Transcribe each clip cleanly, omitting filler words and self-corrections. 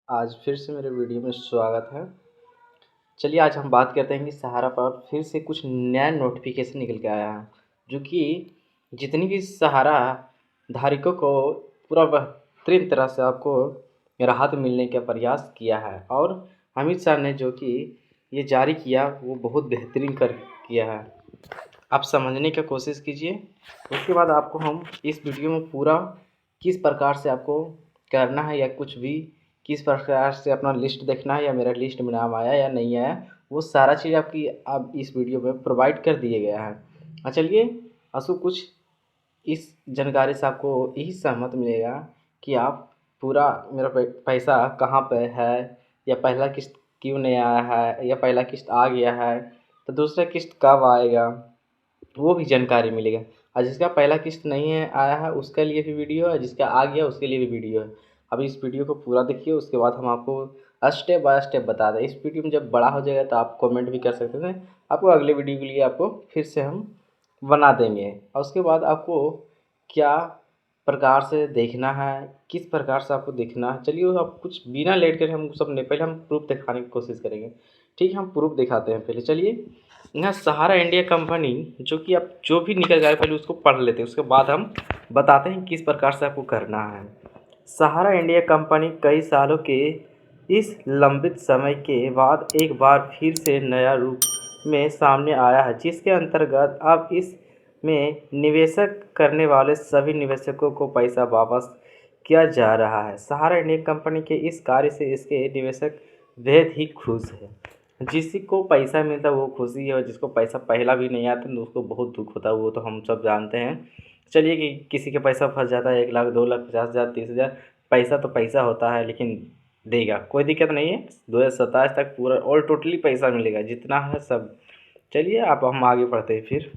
आज फिर से मेरे वीडियो में स्वागत है। चलिए आज हम बात करते हैं कि सहारा पर फिर से कुछ नया नोटिफिकेशन निकल के आया है, जो कि जितनी भी सहारा धारकों को पूरा बेहतरीन तरह से आपको राहत मिलने का प्रयास किया है। और अमित शाह ने जो कि ये जारी किया वो बहुत बेहतरीन कर किया है। आप समझने की कोशिश कीजिए, उसके बाद आपको हम इस वीडियो में पूरा किस प्रकार से आपको करना है या कुछ भी किस प्रकार से अपना लिस्ट देखना है या मेरा लिस्ट में नाम आया या नहीं आया, वो सारा चीज़ आपकी अब इस वीडियो में प्रोवाइड कर दिया गया है। चलिए असु कुछ इस जानकारी से आपको यही सहमत मिलेगा कि आप पूरा मेरा पैसा कहाँ पे है, या पहला किस्त क्यों नहीं आया है, या पहला किस्त आ गया है तो दूसरा किस्त कब आएगा, वो भी जानकारी मिलेगा। और जिसका पहला किस्त नहीं है आया है उसके लिए भी वीडियो है, जिसका आ गया उसके लिए भी वीडियो है। अब इस वीडियो को पूरा देखिए, उसके बाद हम आपको स्टेप बाय स्टेप बता दें। इस वीडियो में जब बड़ा हो जाएगा तो आप कमेंट भी कर सकते थे, आपको अगले वीडियो के लिए आपको फिर से हम बना देंगे। और उसके बाद आपको क्या प्रकार से देखना है, किस प्रकार से आपको देखना है, चलिए वो आप कुछ बिना लेट कर हम सब ने पहले हम प्रूफ दिखाने की कोशिश करेंगे। ठीक है, हम प्रूफ दिखाते हैं पहले। चलिए यहाँ सहारा इंडिया कंपनी जो कि आप जो भी निकल जाए पहले उसको पढ़ लेते हैं, उसके बाद हम बताते हैं किस प्रकार से आपको करना है। सहारा इंडिया कंपनी कई सालों के इस लंबित समय के बाद एक बार फिर से नया रूप में सामने आया है, जिसके अंतर्गत अब इस में निवेशक करने वाले सभी निवेशकों को पैसा वापस किया जा रहा है। सहारा इंडिया कंपनी के इस कार्य से इसके निवेशक बेहद ही खुश हैं। जिसको पैसा मिलता है वो खुशी है, और जिसको पैसा पहला भी नहीं आता तो उसको बहुत दुख होता है, वो तो हम सब जानते हैं। चलिए कि किसी का पैसा फंस जाता है 1 लाख 2 लाख 50,000 30,000, पैसा तो पैसा होता है, लेकिन देगा कोई दिक्कत नहीं है। 2027 तक पूरा और टोटली पैसा मिलेगा जितना है सब। चलिए आप हम आगे बढ़ते हैं। फिर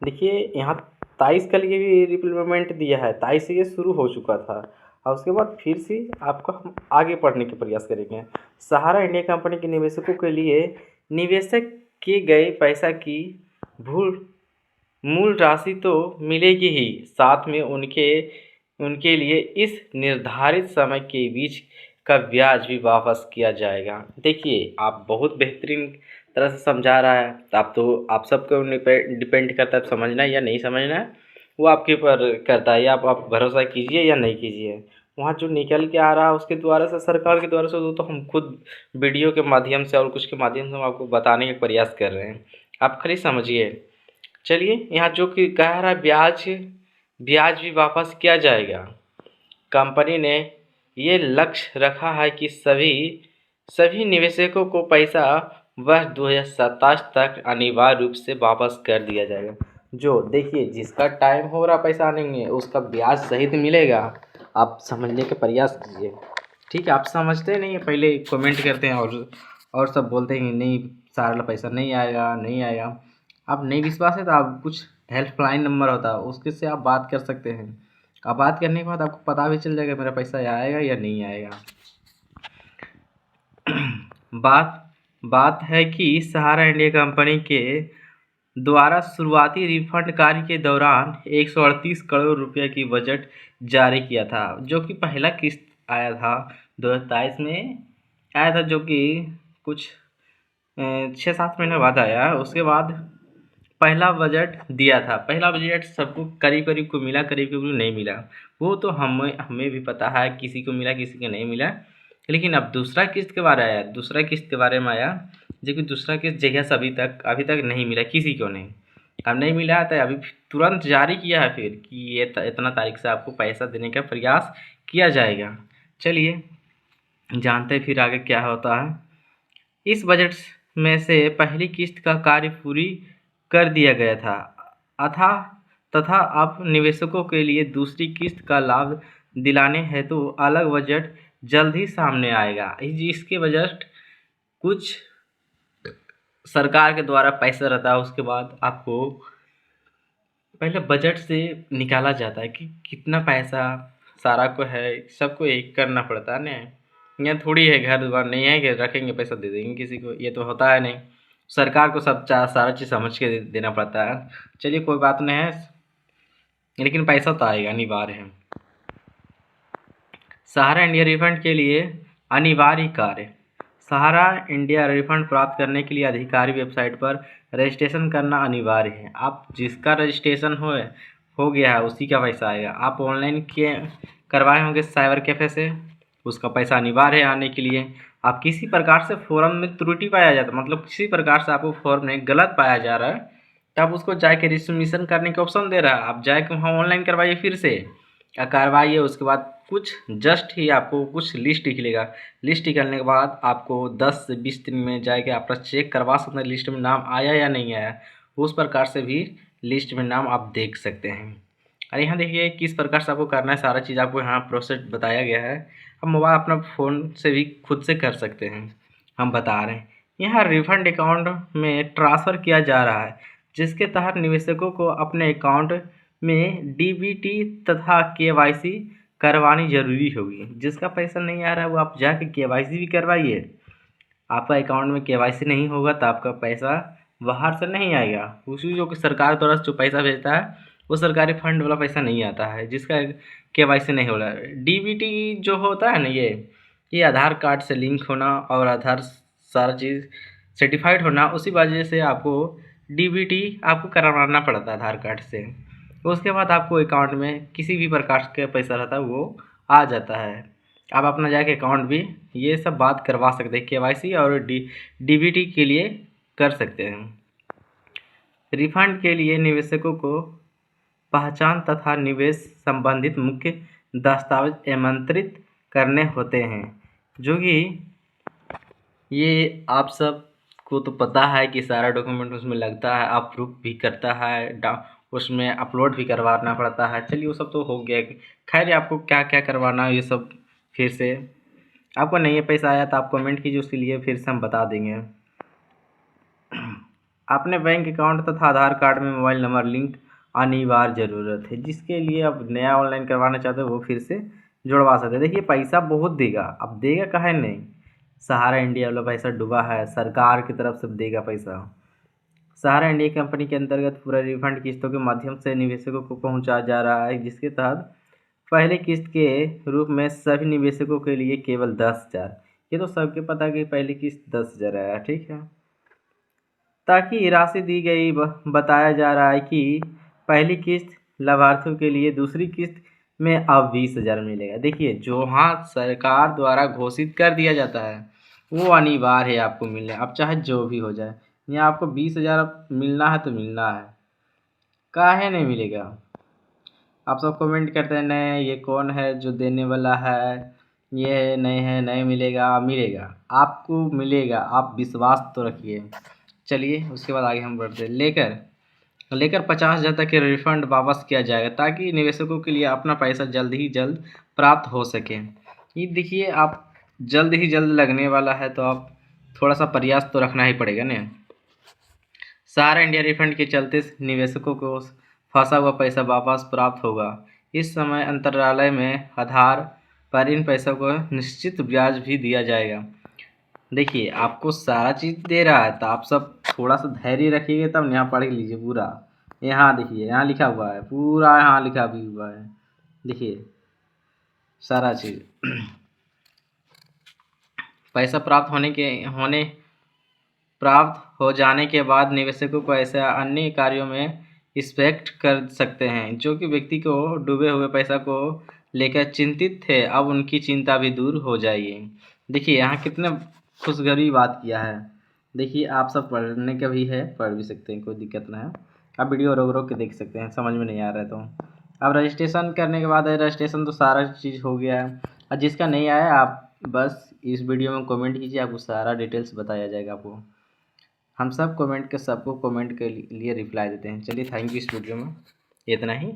देखिए यहाँ 23 के लिए भी रिप्लेसमेंट दिया है, 23 से ये शुरू हो चुका था। और उसके बाद फिर से आपको हम आगे पढ़ने के प्रयास करेंगे। सहारा इंडिया कंपनी के निवेशकों के लिए निवेशक किए गए पैसा की भूल मूल राशि तो मिलेगी ही, साथ में उनके उनके लिए इस निर्धारित समय के बीच का ब्याज भी वापस किया जाएगा। देखिए आप बहुत बेहतरीन तरह से समझा रहा है, आप सबके डिपेंड करता है समझना है या नहीं समझना है, वो आपके ऊपर करता है। आप भरोसा कीजिए या नहीं कीजिए। वहाँ जो निकल के आ रहा है उसके द्वारा से, सरकार के द्वारा से, वो तो हम खुद वीडियो के माध्यम से और कुछ के माध्यम से हम आपको बताने का प्रयास कर रहे हैं, आप खाली समझिए। चलिए यहाँ जो कि कह रहा है ब्याज ब्याज भी वापस किया जाएगा। कंपनी ने ये लक्ष्य रखा है कि सभी सभी निवेशकों को पैसा वर्ष 2027 तक अनिवार्य रूप से वापस कर दिया जाएगा। जो देखिए जिसका टाइम हो रहा पैसा आने में उसका ब्याज सहित मिलेगा। आप समझने का प्रयास कीजिए। ठीक है, आप समझते नहीं है पहले कमेंट करते हैं और सब बोलते हैं नहीं सारा पैसा नहीं आएगा नहीं आएगा। आप नहीं विश्वास है तो आप कुछ हेल्पलाइन नंबर होता है उसके से आप बात कर सकते हैं। आप बात करने के बाद आपको पता भी चल जाएगा मेरा पैसा आएगा या नहीं आएगा। बात बात है कि सहारा इंडिया कंपनी के द्वारा शुरुआती रिफंड कार्य के दौरान 138 करोड़ रुपए की बजट जारी किया था, जो कि पहला किस्त आया था 2023 में आया था, जो कि कुछ 6-7 महीने बाद आया। उसके बाद पहला बजट दिया था, पहला बजट सबको करीब करीब को मिला, करीब करीब को नहीं मिला। वो तो हमें हमें भी पता है, किसी को मिला किसी को नहीं मिला। लेकिन अब दूसरा किस्त के बारे आया, दूसरा किस्त के बारे में आया, जो कि दूसरा किस्त जगह अभी तक नहीं मिला किसी को नहीं। अब नहीं मिला तो अभी तुरंत जारी किया है फिर कि ये इतना तारीख से आपको पैसा देने का प्रयास किया जाएगा। चलिए जानते फिर आगे क्या होता है। इस बजट में से पहली किस्त का कार्य पूरी कर दिया गया था अथा तथा अब निवेशकों के लिए दूसरी किस्त का लाभ दिलाने हेतु अलग बजट जल्द ही सामने आएगा। इसके बजट कुछ सरकार के द्वारा पैसा रहता है, उसके बाद आपको पहले बजट से निकाला जाता है कि कितना पैसा सारा को है, सबको एक करना पड़ता है ना। यहाँ थोड़ी है घर दुआर नहीं है कि रखेंगे पैसा दे देंगे किसी को, ये तो होता है नहीं। सरकार को सब सारा चीज़ समझ के देना पड़ता है। चलिए कोई बात नहीं है, लेकिन पैसा तो आएगा अनिवार्य है। सहारा इंडिया रिफंड के लिए अनिवार्य कार्य। सहारा इंडिया रिफंड प्राप्त करने के लिए अधिकारी वेबसाइट पर रजिस्ट्रेशन करना अनिवार्य है। आप जिसका रजिस्ट्रेशन हो गया है उसी का पैसा आएगा। आप ऑनलाइन के करवाए होंगे साइबर कैफ़े से, उसका पैसा अनिवार्य है आने के लिए। आप किसी प्रकार से फॉर्म में त्रुटि पाया जाता है, मतलब किसी प्रकार से आपको फॉर्म में गलत पाया जा रहा है, तब उसको जाके रिसबमिशन करने का ऑप्शन दे रहा है। आप जाके वहाँ ऑनलाइन करवाइए, फिर से करवाइए। उसके बाद कुछ जस्ट ही आपको कुछ लिस्ट निकलेगा। लिस्ट निकलने के बाद आपको 10 से 20 दिन में जाके आप चेक करवा सकते हैं लिस्ट में नाम आया या नहीं आया। उस प्रकार से भी लिस्ट में नाम आप देख सकते हैं। और यहाँ देखिए किस प्रकार से आपको करना है, सारा चीज़ आपको यहाँ प्रोसेस बताया गया है। अब मोबाइल अपना फ़ोन से भी खुद से कर सकते हैं, हम बता रहे हैं। यहाँ रिफंड अकाउंट में ट्रांसफ़र किया जा रहा है, जिसके तहत निवेशकों को अपने अकाउंट में डीबीटी तथा केवाईसी करवानी ज़रूरी होगी। जिसका पैसा नहीं आ रहा है वो आप जाके केवाईसी भी करवाइए। आपका अकाउंट में केवाईसी नहीं होगा तो आपका पैसा बाहर से नहीं आएगा। उसी जो कि सरकार द्वारा जो पैसा भेजता है वो सरकारी फंड वाला पैसा नहीं आता है, जिसका केवाईसी नहीं हो रहा है। डीबीटी जो होता है ना, ये आधार कार्ड से लिंक होना और आधार सारा चीज़ सर्टिफाइड होना, उसी वजह से आपको डीबीटी आपको करवाना पड़ता है आधार कार्ड से। उसके बाद आपको अकाउंट में किसी भी प्रकार का पैसा रहता है वो आ जाता है। आप अपना जाके अकाउंट भी ये सब बात करवा सकते हैं, केवाईसी और डीबीटी के लिए कर सकते हैं। रिफंड के लिए निवेशकों को पहचान तथा निवेश संबंधित मुख्य दस्तावेज आमंत्रित करने होते हैं, जो कि ये आप सब को तो पता है कि सारा डॉक्यूमेंट उसमें लगता है, अप्रूव भी करता है, उसमें अपलोड भी करवाना पड़ता है। चलिए वो सब तो हो गया। खैर आपको क्या क्या करवाना है ये सब फिर से आपको नहीं है पैसा आया तो आप कमेंट कीजिए, उसके लिए फिर से हम बता देंगे। अपने बैंक अकाउंट तथा आधार कार्ड में मोबाइल नंबर लिंक अनिवार्य ज़रूरत है, जिसके लिए आप नया ऑनलाइन करवाना चाहते हो वो फिर से जुड़वा सकते हैं। देखिए पैसा बहुत देगा, अब देगा काहे नहीं। सहारा इंडिया वाला पैसा डूबा है, सरकार की तरफ से देगा पैसा। सहारा इंडिया कंपनी के अंतर्गत पूरा रिफंड किस्तों के माध्यम से निवेशकों को पहुंचाया जा रहा है, जिसके तहत पहले किस्त के रूप में सभी निवेशकों के लिए केवल 10,000, ये तो सबके पता है कि पहली किस्त 10,000 आया, ठीक है। ताकि राशि दी गई बताया जा रहा है कि पहली किस्त लाभार्थियों के लिए, दूसरी किस्त में अब 20,000 मिलेगा। देखिए जो हाँ सरकार द्वारा घोषित कर दिया जाता है वो अनिवार्य है आपको मिलने, अब चाहे जो भी हो जाए। यहाँ आपको 20,000 मिलना है तो मिलना है, काहे नहीं मिलेगा। आप सब कमेंट करते हैं नहीं ये कौन है जो देने वाला है, ये नहीं है, नहीं मिलेगा, मिलेगा, आपको मिलेगा, आप विश्वास तो रखिए। चलिए उसके बाद आगे हम बढ़ते हैं। लेकर 50,000 तक के रिफंड वापस किया जाएगा, ताकि निवेशकों के लिए अपना पैसा जल्द ही जल्द प्राप्त हो सके। ये देखिए आप जल्द ही जल्द लगने वाला है तो आप थोड़ा सा प्रयास तो रखना ही पड़ेगा ना। सहारा इंडिया रिफंड के चलते निवेशकों को फंसा हुआ पैसा वापस प्राप्त होगा। इस समय अंतरालय में आधार पर इन पैसों को निश्चित ब्याज भी दिया जाएगा। देखिए आपको सारा चीज़ दे रहा है तो आप सब थोड़ा सा धैर्य रखिएगा, तब यहाँ पढ़ लीजिए पूरा। यहाँ देखिए यहाँ लिखा हुआ है, पूरा यहाँ लिखा भी हुआ है, देखिए सारा चीज़। पैसा प्राप्त हो जाने के बाद निवेशकों को ऐसे अन्य कार्यों में इंस्पेक्ट कर सकते हैं, जो कि व्यक्ति को डूबे हुए पैसा को लेकर चिंतित थे, अब उनकी चिंता भी दूर हो जाएगी। देखिए यहाँ कितने खुशगवारी बात किया है। देखिए आप सब पढ़ने का भी है, पढ़ भी सकते हैं, कोई दिक्कत ना है। आप वीडियो रोक रोक के देख सकते हैं, समझ में नहीं आ रहा है तो। अब रजिस्ट्रेशन करने के बाद रजिस्ट्रेशन तो सारा चीज़ हो गया है। और जिसका नहीं आया आप बस इस वीडियो में कमेंट कीजिए, आपको सारा डिटेल्स बताया जाएगा आपको। हम सब सबको कमेंट के लिए रिप्लाई देते हैं। चलिए थैंक यू, इस वीडियो में इतना ही।